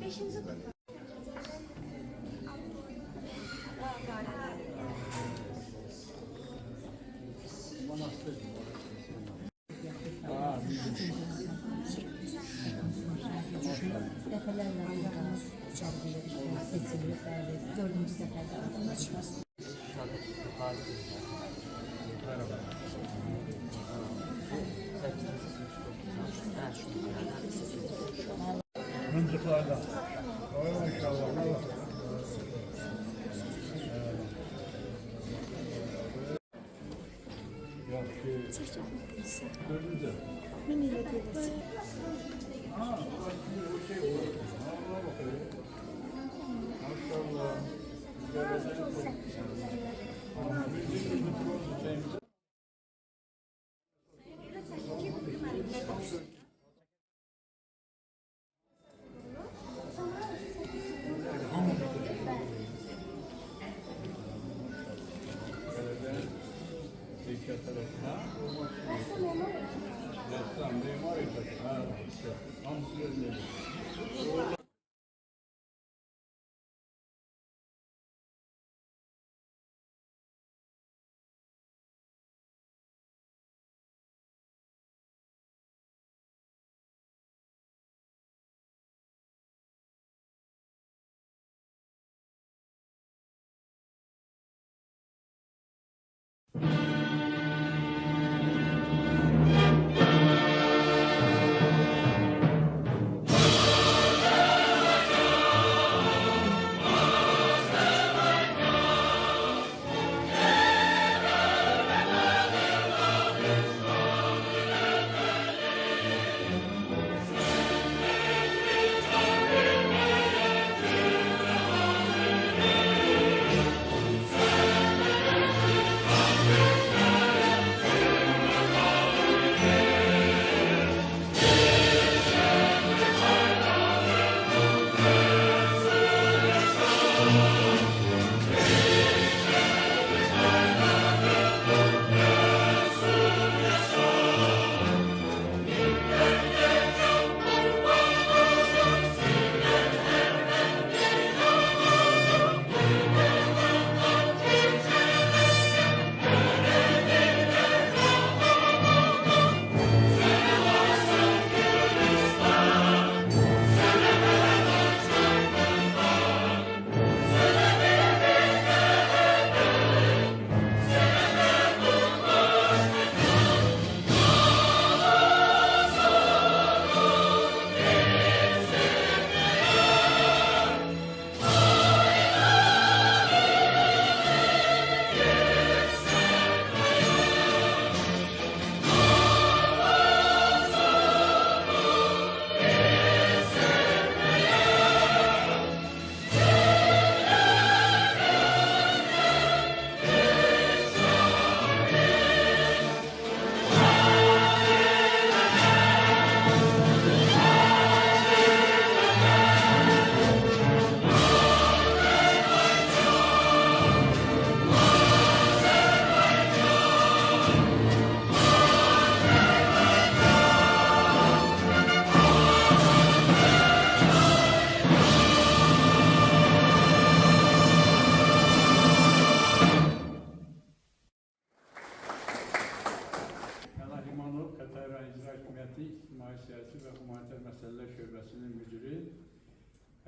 Beşinci defalarla ayağımız içeride seçilip verdi. 4. seferde anlaşması. Mıntıklarda. İnşallah.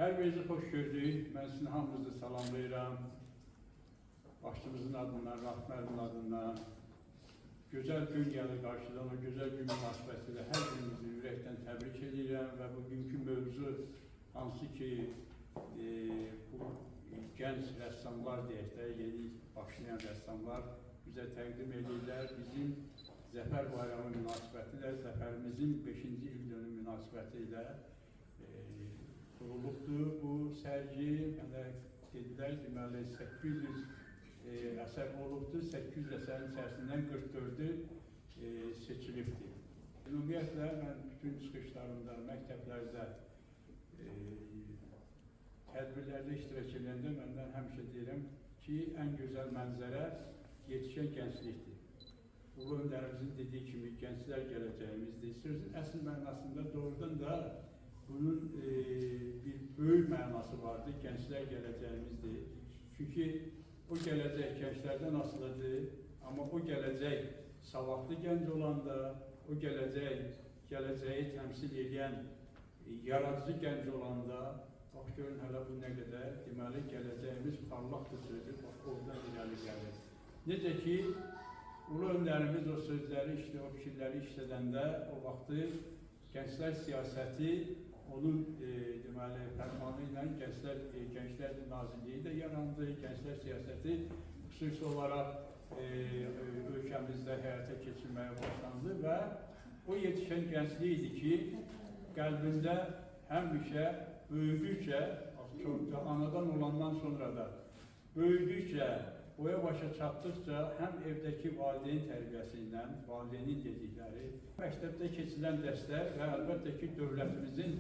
Hər birinizi xoş gördük. Mən sizin hamınızı salamlayıram. Başçımızın adından, rəhbərin adından. Gözəl gün gəlir qarşıdan, o gözəl gün münasibətilə hər birinizi ürəkdən təbrik edirəm və bugünkü mövzu hansı ki bu gənc rəssamlar deyək də, yeni başlayan rəssamlar bizə təqdim edirlər. Bizim Zəfər Bayramı münasibətilə, Zəfərimizin 5-ci il dönümü münasibətilə qurulubdur. Bu sərgi, dedilər, deməli 800 əsər olubdur. 800 əsərin içərisindən 44'ü seçilibdir. Ümumiyyətlə, mən bütün çıxışlarımda, məktəblərdə, tədbirlərdə iştirak edəndə məndən həmişə deyirəm ki, ən gözəl mənzərə yetişən gənclikdir. Ulu öndərimizin dediyi kimi, gənclər gələcəyimizdir. Sözün əsl mənasında doğrudan da bunun bir böyük mənası vardır, gənclər gələcəyimizdir. Çünki o gələcək gənclərdən asılıdır, amma o gələcək savadlı gənc olanda, o gələcəyi təmsil edən yaradıcı gənc olanda, bax görün hələ bu nə qədər, deməli gələcəyimiz parlaqdır sözü, bax oradan irəli gəlir. Necə ki, Ulu öndərimiz o sözləri, o fikirləri işlədəndə, o vaxtı Gənclər Siyasəti onun deməli, fərmanı ilə Gənclər Nazirliyi də yarandı. Gənclər Siyasəti xüsusi olaraq ölkəmizdə həyata keçirməyə başlandı və o yetişən gənclik idi ki, qəlbində həmişə böyüdükcə, anadan olandan sonra da böyüdükcə, boya başa çatdıqca həm evdəki valideyn tərbiyəsi ilə, valideynin dedikləri, məktəbdə keçilən dərslər və əlbəttə ki, dövlətimizin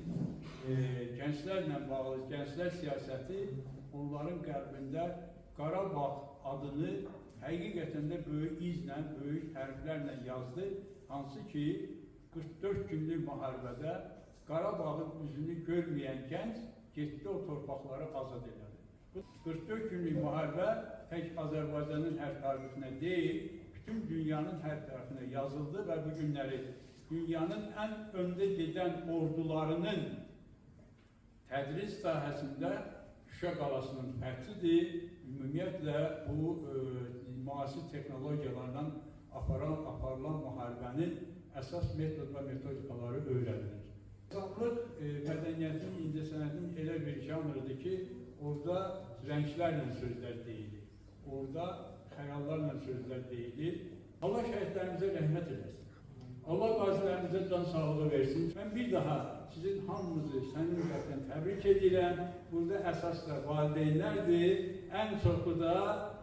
gənclərlə bağlı, gənclər siyasəti onların qəlbində Qarabağ adını həqiqətən də böyük izlə, böyük hərflərlə yazdı. Hansı ki, 44 günlük müharibədə Qarabağın üzünü görməyən gənc getdi o torpaqları azad elədi. 44 günlük müharibə tək Azərbaycanın hər tarixinə deyil, bütün dünyanın hər tərəfinə yazıldı və bu günləri dünyanın ən öndə gedən ordularının tədris sahəsində Şuşa qalasının fərqidir. Ümumiyyətlə, bu müasir texnologiyalarla aparılan müharibənin əsas metod və metodikaları öyrədilir. İnsanlıq mədəniyyətin, incəsənətin elə bir janrıdır ki, orada rənglərlə sözlər deyilir, orada xəyallarla sözlər deyilir. Allah şəhidlərimizə rəhmət eləsin, Allah qazilərimizə can sağlığı versin. Mən bir daha sizin hamınızı sənin müqəddəm təbrik edirəm. Burada əsas da valideynlərdir, ən çoxu da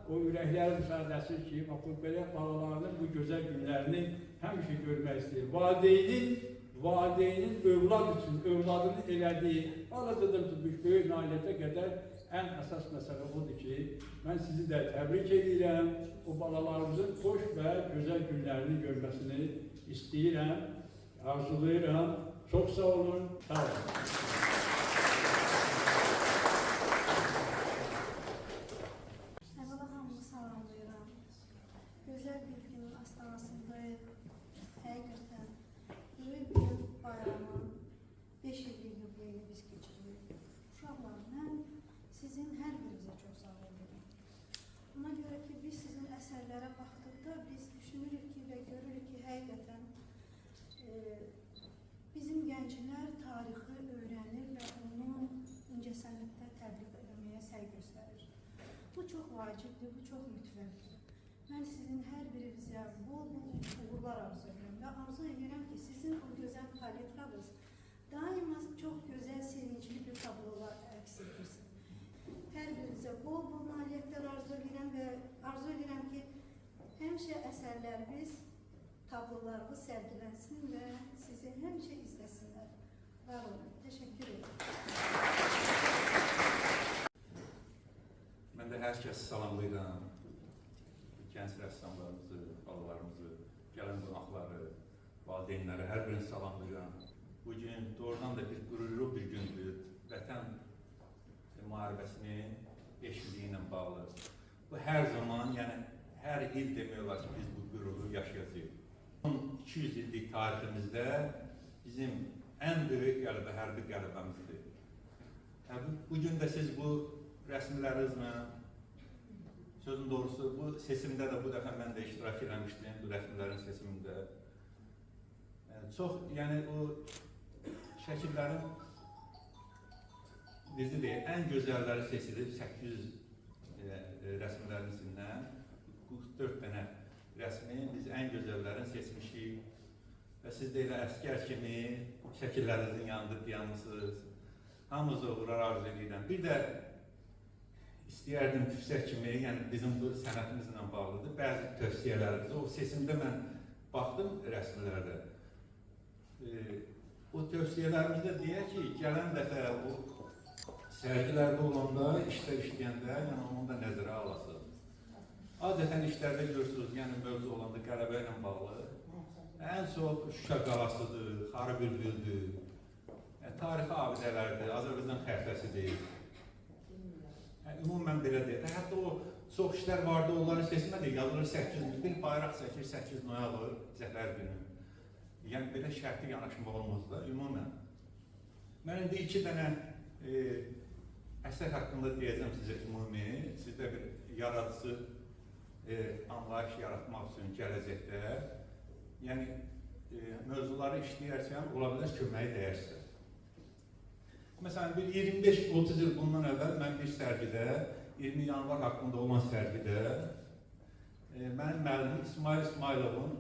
o ürəklər müsaadəsi ki, belə balalarının bu gözəl günlərini həmişə görmək istəyir. Valideynin övlad üçün, övladını elədiyi, balacadan tutmuş böyük nailiyyətə qədər ən əsas məsələ odur ki, mən sizi də təbrik edirəm, o balalarımızın xoş və gözəl günlərini görməsini istəyirəm, arzulayıram. Çox sağ olun, sağ olun. Əvvəla hamını salamlayıram. Gözəl bir günün astanasındayıq. Həqiqətən, böyük bir bayramın 5 illik yubileyini biz keçiririk. Uşaqlar, mən sizin hər birinizə çox sağ edirəm. Buna görə ki, biz sizin əsərlərə baxdıqda biz düşünürük ki və görürük ki, həqiqətən bizim gənclər tarixi öyrənir və onu incəsənətdə təbliğ etməyə səy göstərir. Bu çox vacibdir, bu çox mütləqdir. Mən sizin hər birinizə bol uğurlar arzu edirəm və arzu edirəm ki, sizin o gözəl paletranız daima çox gözəl, sevincli bir tablolar əks etdirsin. Hər birinizə bol nailiyyətlər arzu edirəm və arzu edirəm ki, həmişə əsərləriniz, tablolarınız sərgilənsin və sizi həmişə izləsinlər. Var olun. Təşəkkür ederim. Mən də hər kəsi salamlayıram. Gənc rəssamlarımızı, balalarımızı, gələn qonaqları, valideynləri, hər birini salamlayıram. Bugün doğrudan da bir qürurlu bir gündür. Vətən müharibəsinin 5 illiyi ilə bağlı. Bu hər zaman, yəni hər il demək olar ki, biz bu qüruru yaşayacağıq. 200 illik tariximizdə bizim ən böyük qələbə, hərbi qələbəmizdir. Bugün də siz bu rəsmlərinizlə, sözün doğrusu, bu seçimdə də bu dəfə mən də iştirak eləmişdim, bu rəsmlərin seçimində. Çox, yəni o şəkillərin, düzdür deyək, ən gözəlləri seçilib 800 rəsmlərin içindən 44 dənə rəsmi biz ən gözəllərini seçmişik və siz də elə əskər kimi şəkillərinizin yanında dayanmışsınız. Hamınıza uğurlar arzu edirəm. Bir də istəyərdim fürsət kimi, yəni bizim bu sənətimizlə bağlıdır, bəzi tövsiyələrimizi, o seçimdə mən baxdım rəsmlərdə. O tövsiyələrimizdə deyək ki, gələn dəfə o sərgilərdə olanda, işləyəndə, yəni onu da nəzərə alasınız. Adətən işlərdə görürsünüz, yəni mövzu olanda qələbə ilə bağlı. Ən çox Şuşa qalasıdır, Xarı Bülbüldür, tarixi abidələrdir, Azərbaycan xəritəsidir. Ümumən belə deyək. Hətta o çox işlər vardı, onları seçmədik, yazılır 8 bir bayraq çəkir 8 noyabr Zəfər günü. Yəni belə şərtli yanaşma olmaz da, ümumən. Mən indi 2 dənə əsər haqqında deyəcəm sizə ümumi, sizdə bir yaradıcı anlayış yaratmaq üçün gələcəkdə, yəni mövzuları işləyərkən ola bilər köməyi dəyərsə. Məsələn, bir 25-30 il bundan əvvəl mən bir sərgidə, 20 yanvar haqqında olan sərgidə, mənim müəllimim İsmail İsmailovun,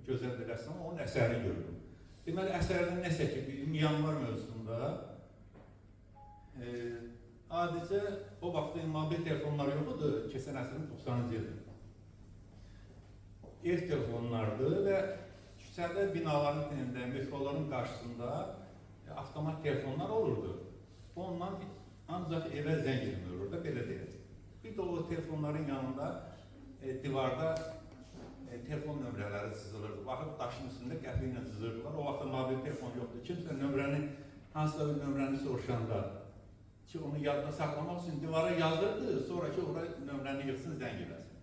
gözəl bir rəssam, onun əsərini gördüm. Deməli, əsərdən nəsə ki, 20 yanvar mövzusunda, adicə o vaxtda mobil telefonlar yox idi, keçən əsrin 90-cı ildir. Ev telefonlardır və küçədə binaların tinində, metroların qarşısında avtomat telefonlar olurdu. Ondan ancaq evə zəng edilmir orada, belə deyək. Bir də o telefonların yanında divarda telefon nömrələri çizilirdi. Baxıb daşın üstündə qəpi ilə çizirdiler. O vaxtda mobil telefon yoxdur. Kimsə nömrəni, hansısa bir nömrəni soruşanda ki, onu yadda saxlamaq üçün divara yazırdı, sonra ki, oraya nömrəni yığsın, zəng eləsin.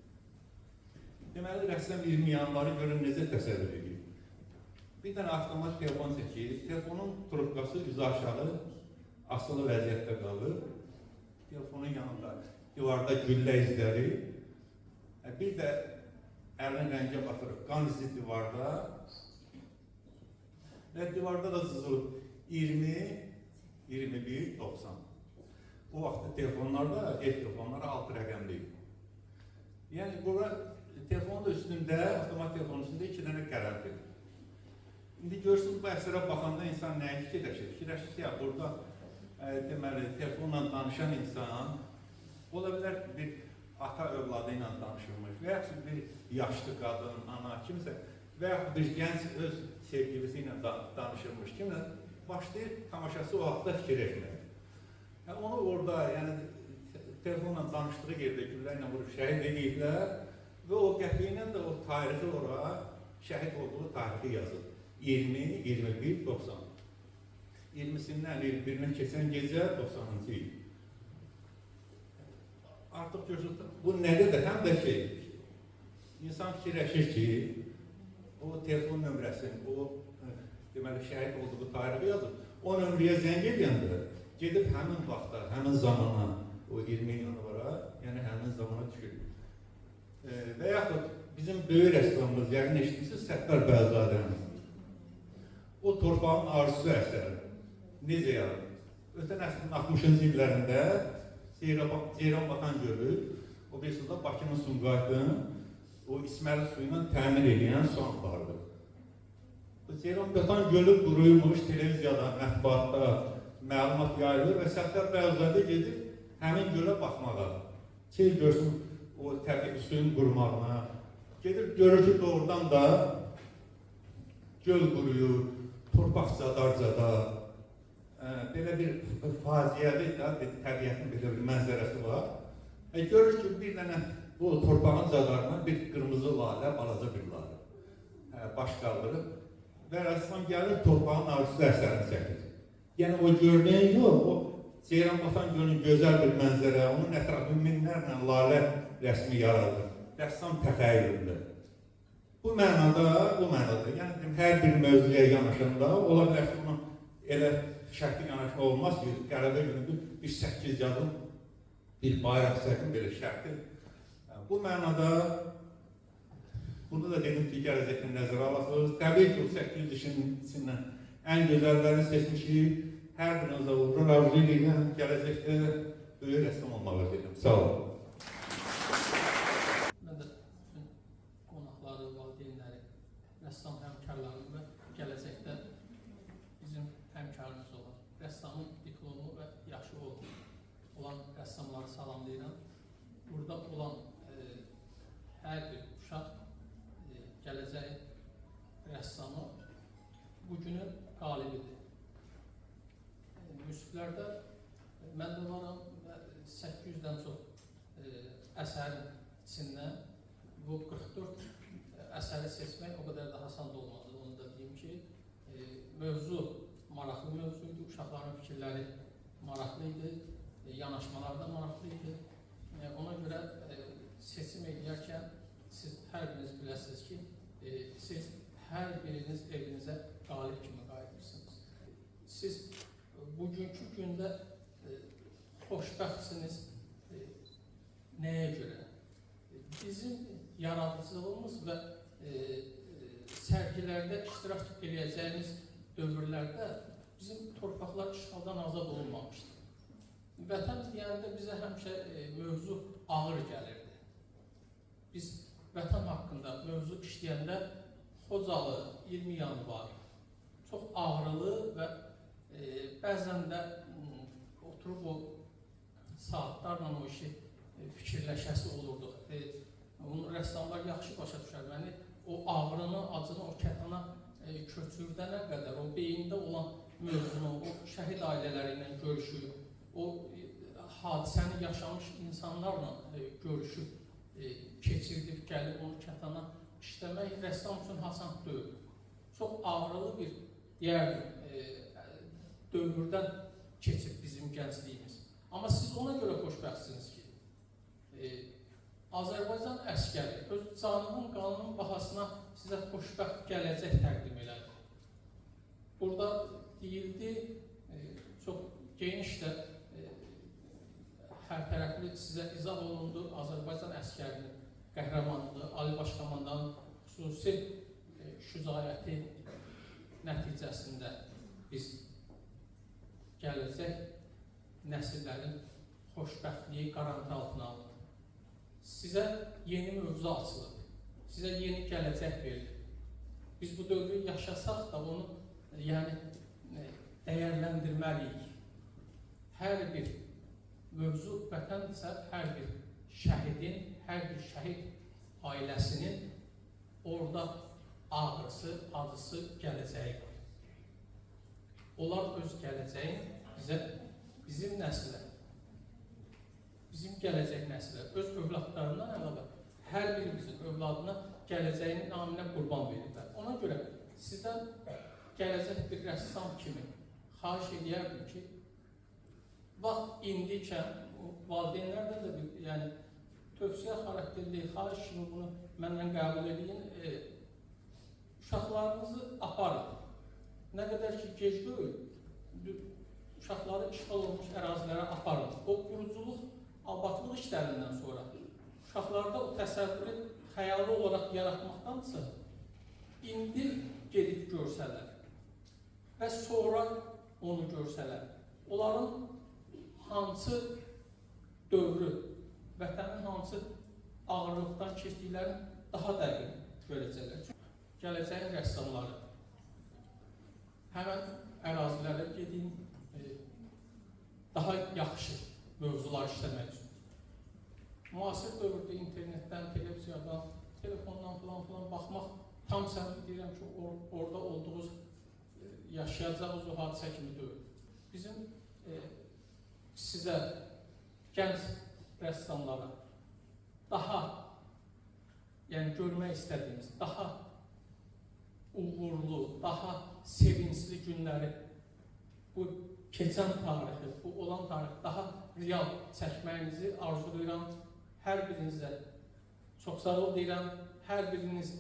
Deməli, rəssam 20 yanvarı görün necə təsəvvür edir. Bir dənə avtomat telefon çəkir, telefonun trubkası üzü aşağı asılı vəziyyətdə qalır. Telefonun yanında divarda güllə izləri, bir də əlini rəngə batırıb, qan izi divarda və divarda da sızılıb 20, 21, 90. O vaxtda telefonlarda, ev telefonları 6 rəqəmli. Yəni, bura telefonun üstündə, avtomat telefonun üstündə 2 dənə qərər verir. İndi görürsünüz, bu əsərə baxanda insan nəyə fikirləşir? Fikirləşir ki, burada deməli, telefonla danışan insan ola bilər bir ata övladı ilə danışılmış və yaxud bir yaşlı qadın, ana, kimsə və yaxud bir gənc öz sevgilisi ilə danışılmış kimlə başlayır tamaşası o vaxtda fikir etmək. Onu orada, yəni telefonla danışdığı yerdə güllə ilə vurub şəhid ediblər və o qəpi ilə də o tarixi oraya şəhid olduğu tarixi yazılır. 20, 21, 90. 20-sindən 21-nə keçən gecə 90-cı il. Artıq görürsünüz, bu nədir də həm də ki, insan fikirləşir ki, o telefon nömrəsini, o deməli şəhid olduğu tarixi yazır, o nömrəyə zəng edəndə gedib həmin vaxtda, həmin zamana, o 20 yanvara, yəni həmin zamana düşür. Və yaxud bizim böyük rəssamımız, yəqin eşitmişsiniz, Səttar Bəyazadənin o torpağın arzusu əsəri necə yaradır? Ötən əsrin 60-cı illərində Ceyran Batan Gölü, o bir sırada Bakının Sumqayıtın o İsməli suyu ilə təmin edən su anbarıdır. Ceyran Batan Gölü quruymuş, televiziyada, mətbuatda məlumat yayılır və Səttar Bəyazadə gedib həmin gölə baxmağa. Şey görsün, o təbii suyun qurmağına. Gedir, görür ki, doğrudan da göl quruyur, torpaq cadarcada, belə bir faciəvi təbiətin belə bir mənzərəsi var. Görür ki, bir dənə bu torpağın cadarına bir qırmızı lalə, balaca bir lalə baş qaldırıb və rəssam gəlir torpağın arzusu əsərini çəkir. Yəni o gördüyün yox, o Ceyran Batan Gölünün gözəl bir mənzərə, onun ətrafı minlərlə lalə rəsmi yaradır. Rəssam təxəyyülündə. Bu mənada, yəni hər bir mövzuya yanaşanda, ola bilər ki, bunun elə şərtli yanaşma olmaz ki, qələbə günüdür, bir 8 yazım, bir bayraq çəkin, belə şərtli. Bu mənada, burada da dedim ki, gələcəkdə nəzərə alasınız. Təbii ki, 800 işin içindən ən gözəllərini seçmişik. Hər birinizə uğurlar arzu edirəm, gələcəkdə böyük rəssam olmağı dedim. Sağ olun. Rəssam həmkarlarımız və gələcəkdə bizim həmkarımız olan, rəssamın diplomu və yaşı olan rəssamları salamlayıram. Burada olan hər bir uşaq gələcək rəssamı bu günün qalibidir. Müsiflərdə mən də varam 800-dən çox əsərin içindən bu 44 əsəri seçmək o qədər də asan da olmadı. Onu da deyim ki, mövzu maraqlı mövzuydu, uşaqların fikirləri maraqlı idi, yanaşmalar da maraqlı idi. Ona görə seçim edərkən siz hər biriniz biləsiniz ki, siz hər biriniz evinizə qalib kimi qayıdırsınız. Siz bugünkü gündə xoşbəxtsiniz nəyə görə? Bizim yaradıcılığımız və sərgilərdə iştirak edəcəyimiz dövrlərdə bizim torpaqlar işğaldan azad olunmamışdır. Vətən deyəndə bizə həmişə mövzu ağır gəlirdi. Biz vətən haqqında mövzu işləyəndə Xocalı, 20 yanvar çox ağrılı və bəzən də oturub o saatlarla o işi fikirləşəsi olurduq. Onu rəssamlar yaxşı başa düşər. Yəni, o ağrını, acını o kətana köçürdənə qədər, o beyində olan mövzunu, o şəhid ailələri ilə görüşü, o hadisəni yaşamış insanlarla görüşüb, keçirdib, gəlib onu kətana işləmək rəssam üçün asan deyil. Çox ağrılı bir, deyərdim, dövrdən keçib bizim gəncliyimiz. Amma siz ona görə xoşbəxtsiniz ki, Azərbaycan əskəri öz canının, qanının bahasına sizə xoşbəxt gələcək təqdim elədi. Burada deyildi, çox geniş də hər tərəfli sizə izah olundu. Azərbaycan əskərinin qəhrəmanlığı, Ali Baş Komandanın xüsusi şücaəti nəticəsində biz gələcək nəsillərin xoşbəxtliyi qarantı altına aldı. Sizə yeni mövzu açılıb, sizə yeni gələcək verilir. Biz bu dövrü yaşasaq da onu dəyərləndirməliyik. Hər bir mövzu vətəndirsə, hər bir şəhidin, hər bir şəhid ailəsinin orada ağrısı, acısı, gələcəyi var. Onlar öz gələcəyin bizə, bizim nəslə, bizim gələcək nəslə, öz övladlarından əlavə hər birimizin övladına gələcəyinin naminə qurban verirlər. Ona görə sizdən gələcək bir rəssam kimi xahiş edərdim ki, vaxt indikən, valideynlərdən də bir, yəni, tövsiyə xarakterli, xahiş kimi bunu məndən qəbul edin, uşaqlarınızı aparın. Nə qədər ki, gec deyil, uşaqları işğal olmuş ərazilərə aparın. O quruculuq, abadlıq işlərindən sonra uşaqlarda o təsəvvürü xəyali olaraq yaratmaqdansa, indi gedib görsələr və sonra onu görsələr, onların hansı dövrü, vətənin hansı ağırlıqdan keçdiklərini daha dəqiq görəcəklər. Gələcəyin rəssamları həmən ərazilərə gedin, daha yaxşı mövzular işləmək üçün. Müasir dövrdə internetdən, televiziyadan, telefondan filan baxmaq tam səhv deyirəm ki, orada olduğunuz, yaşayacağınız o hadisə kimi deyil. Bizim sizə, gənc rəssamlara daha, yəni görmək istədiyiniz, daha uğurlu, daha sevincli günləri, bu keçən tarixi, bu olan tarixi daha real çəkməyinizi arzulayıram. Hər birinizə çox sağ ol deyirəm. Hər biriniz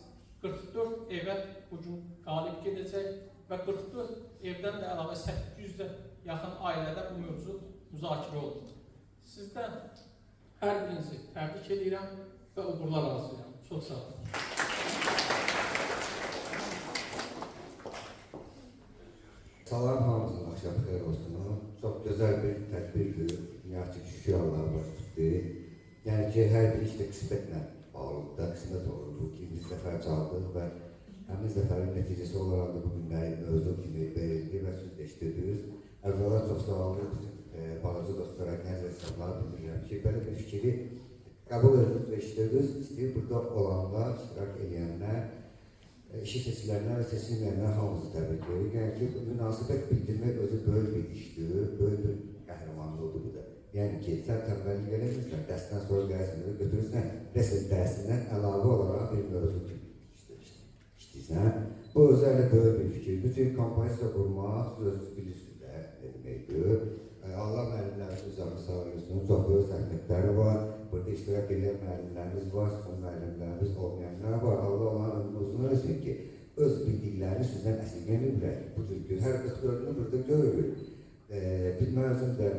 44 evə bugün qalib gedəcək və 44 evdən də əlavə 800-də yaxın ailədə bu mövzu müzakirə olunur. Sizdən hər birinizi təbrik edirəm və uğurlar arzulayıram. Çox sağ olun. Salam hamımızın axşam xeyir olsun. Çox gözəl bir tədbirdir. Dünyacı şükür Allah'a baş tutdu. Yəni ki, hər bir işdə qismətlə bağlıdır da, qismət olurdu ki, biz zəfər çaldıq və həmin zəfərin nəticəsi olaraq da bugün mövzu kimi verildi və söz eşitirdiniz. Əvvəla çox sağ olun, bizim balaca dostlara, gənc rəssamlara bildirirəm ki, belə bir fikri qəbul edirdiniz və eşitirdiniz. İstəyir burada olanlar, iştirak edənlər işi seçilənlər və seçilməyənlər hamısı təbrik edir. Yəni ki, münasibət bildirmək özü böyük bir işdir, böyük bir qəhrəmanlıqdır bu da. Yəni ki, sən tənbəllik eləmirsən, dərsdən sonra gəlsin, götürürsən, rəsm dərsindən əlavə olaraq bir mövzu işləyirsən. Bu özələ böyük bir fikirdir. Çünki kompozisiya qurmaq, siz özünüz bilirsiniz də nə deməkdir. Allah müəllimlərimizin canı sağ olsun, çox böyük zəhmətləri var. Burada iştirak edən müəllimlərimiz var, son müəllimlərimiz olmayanlar var. Allah onların ömrünü uzun eləsin ki, öz bildiklərini sizdən əsirgəməyiblər. Bu cür hər 44-ünü burada görürük. Mən özüm də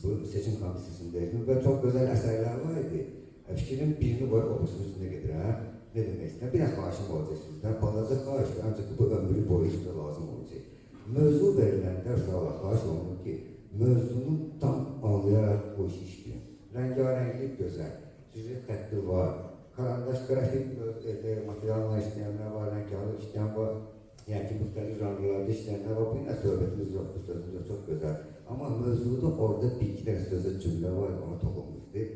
bu seçim komisiyasındaydım və çox gözəl əsərlər var idi. Fikrin birini var, obusun üstünə gedirəm. Ne demək istəyirəm? Bir xahişim olacaq sizdən, balaca xahişdir, ancaq bu ömrü boyu sizə lazım olacaq. Mövzu veriləndə uşaqlar xahiş olunur ki, mövzunu tam anlayaraq o işi işləyin. Rəngarənglik gözəl, süjet xətti var, karandaş qrafik materialına işləyənlər var, rəngarlı işləyən var, yəni ki, müxtəlif janrlarda işləyənlər var. Bu ilə söhbətimiz yoxdur, sözümüz çox gözəl. Amma mövzuda orada bir iki dənə sözə cümlə var, ona toxunmuşdur.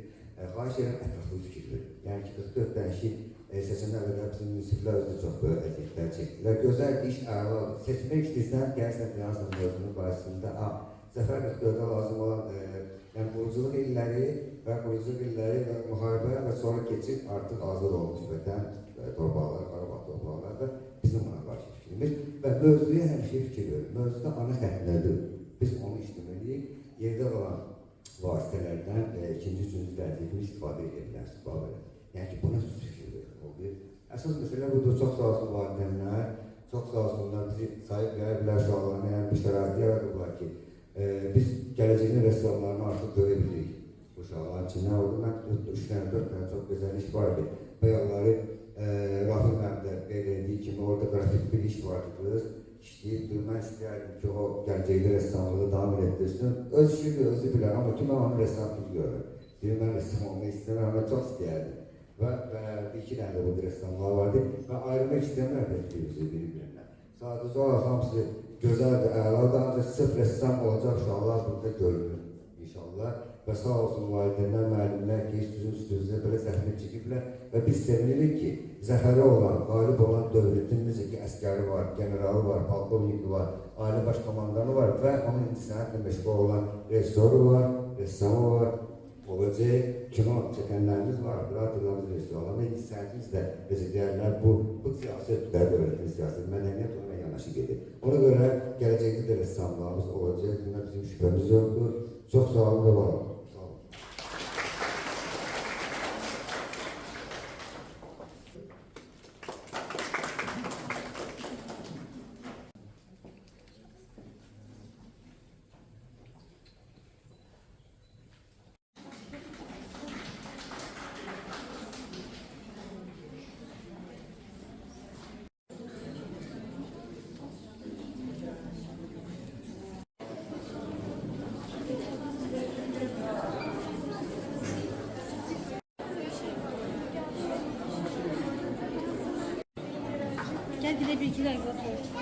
Xahiş edirəm, ətraflı fikir verin. Yəni ki, 44 dənəşi seçimlər qədər bizim münsiflər özü çox böyük əziyyətlər çəkdilər. Gözəl iş, əladır. Seçmək istəyirsən, gəlsən finansla mövzunun qarşısında, Zəfər 44-də lazım olan quruculuq illəri və quruculuq illəri və müharibə və sonra keçib artıq azad olmuş vətən torpaqları, Qarabağ torpaqları da bizim ona qarşı fikrimiz və mövzuya həmişə fikir verir. Mövzuda ana xətt nədir? Biz onu işləməliyik. Yerdə olan vasitələrdən ikinci, üçüncü dərəcədə istifadə edirlər. Yəni ki, buna süs fikir verir. Əsas məsələ budur, çox sağ olsun validənlər, çox sağ olsunlar bizi sahib gələ bilər uşaqlarına, yəni bir şəraiti yaradıblar ki, biz gələcəyin rəssamlarını artıq görə bilirik. Bu uşaqların içindən oldu, mən 3 dənə, 4 dənə çox gözəl iş vardı. Bəyalları Rafil məndə qeyd etdiyi kimi, orada qrafik bir iş vardı qız, işləyib, mən istəyərdim ki, o gələcəkdə rəssamlığı davam etdirsin. Öz işini özü bilər, amma ki, mən onu rəssam kimi görürüm. Mən rəssam olmaq istəyirəm, mən çox istəyərdim. Və iki dənə də bu rəssamlar vardı və ayrılmaq istəyirəm bir-birindən. Sadəcə olaraq hamısı gözəldir, əladır, ancaq sırf rəssam olacaq uşaqlar burada görünür inşallah. Və sağ olsun validənlər, müəllimlər ki, sizin üstünüzdə belə zəhmət çəkiblər və biz sevinirik ki, zəfəri olan, qalib olan dövlətin necə ki, əskəri var, generalı var, polkovniki var, ailə baş komandanı var və onun incəsənətlə məşğul olan rejissoru var, rəssamı var. Olacaq, kino çəkənlərimiz var, operatorlarımız, rejissorlarımız, incəsənətimiz də necə deyərlər, bu siyasətdir, dövlətin siyasət, mədəniyyət onunla yanaşı gedir. Ona görə gələcəkdə də rəssamlarımız olacaq, buna bizim şübhəmiz yoxdur. Çox sağ olun və var olun. Gel bir de bilgiler götür.